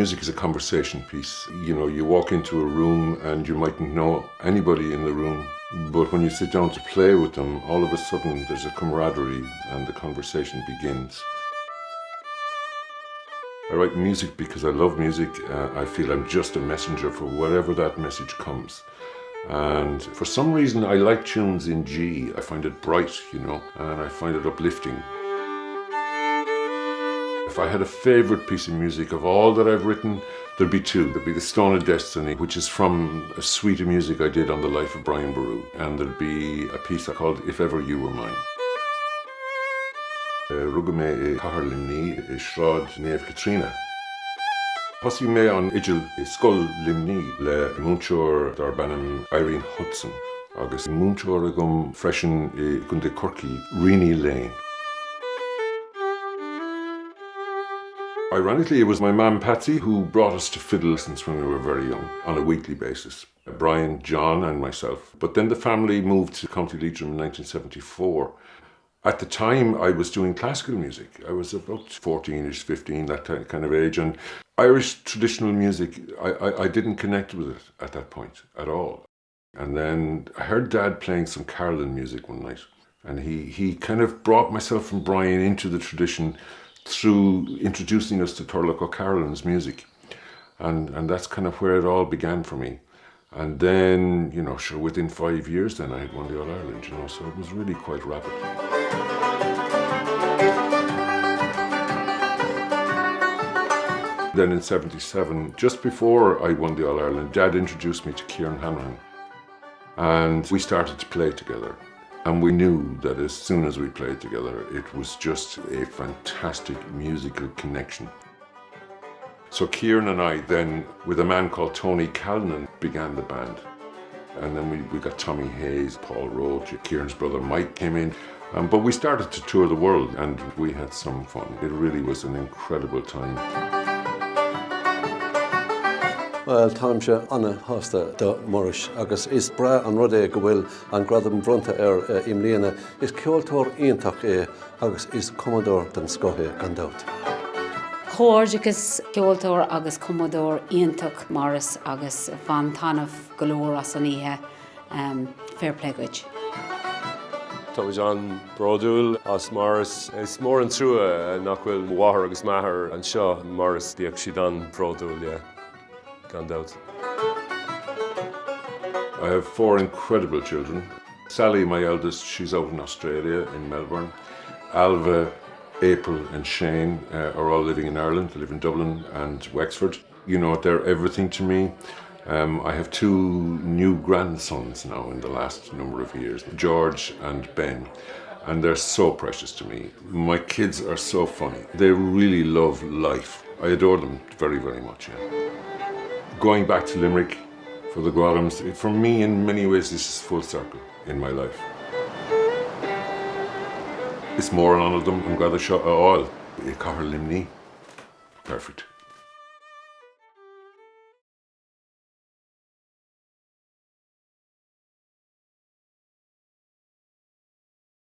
music is a conversation piece. You know, you walk into a room and you mightn't know anybody in the room, but when you sit down to play with them, all of a sudden there's a camaraderie and the conversation begins. I write music because I love music. I feel I'm just a messenger for whatever that message comes. And for some reason I like tunes in G. I find it bright, you know, and I find it uplifting. If I had a favourite piece of music of all that I've written, there'd be two. There'd be The Stone of Destiny, which is from a suite of music I did on the life of Brian Boru. And there'd be a piece called If Ever You Were Mine. Rugame Cahar Limni Shrod Neve Katrina. Hosi me an Igil Skull Limni le Munchor Darbanam Éirinn Hudson. Agus Munchor agum freisin Gunde Corky Rini Lane. Ironically, it was my mum Patsy who brought us to fiddle lessons when we were very young, on a weekly basis. Brian, John and myself. But then the family moved to County Leitrim in 1974. At the time, I was doing classical music. I was about 14-ish, 15, that kind of age. And Irish traditional music, I didn't connect with it at that point at all. And then I heard Dad playing some Carolan music one night. And he kind of brought myself and Brian into the tradition through introducing us to Turlough O'Carolan's music. And that's kind of where it all began for me. And then, you know, sure, within 5 years then I had won the All-Ireland, you know, so it was really quite rapid. Then in '77, just before I won the All-Ireland, Dad introduced me to Kieran Hanrahan. And we started to play together. And we knew that as soon as we played together, it was just a fantastic musical connection. So Kieran and I then, with a man called Tony Callinan, began the band. And then we got Tommy Hayes, Paul Roach, Kieran's brother Mike came in. But we started to tour the world and we had some fun. It really was an incredible time. Well, táim sé anna hásta do Maurice, agus is bra an rud é go bhfuil an Gradam bronta im Bliana is cheoltóirí iontach agus is Cumadóir den scothe gan dóibh. Chóirdeachas cheoltóirí agus Cumadóir iontach Maurice agus van tanmh golóir as an ihe fair play goid. Tá an brodúil as Maurice is mór an trua nach bhfuil mháthair agus maithair an seo Maurice díag siad an brodúil, yeah. I have 4 incredible children. Sally, my eldest, she's out in Australia, in Melbourne. Alva, April and Shane are all living in Ireland. They live in Dublin and Wexford. You know, they're everything to me. I have 2 new grandsons now in the last number of years, George and Ben. And they're so precious to me. My kids are so funny. They really love life. I adore them very, very much, yeah. Going back to Limerick for the Gradams, for me in many ways this is full circle in my life. It's more on them, I'm Gradam Ceoil, Cahar Limni. Perfect.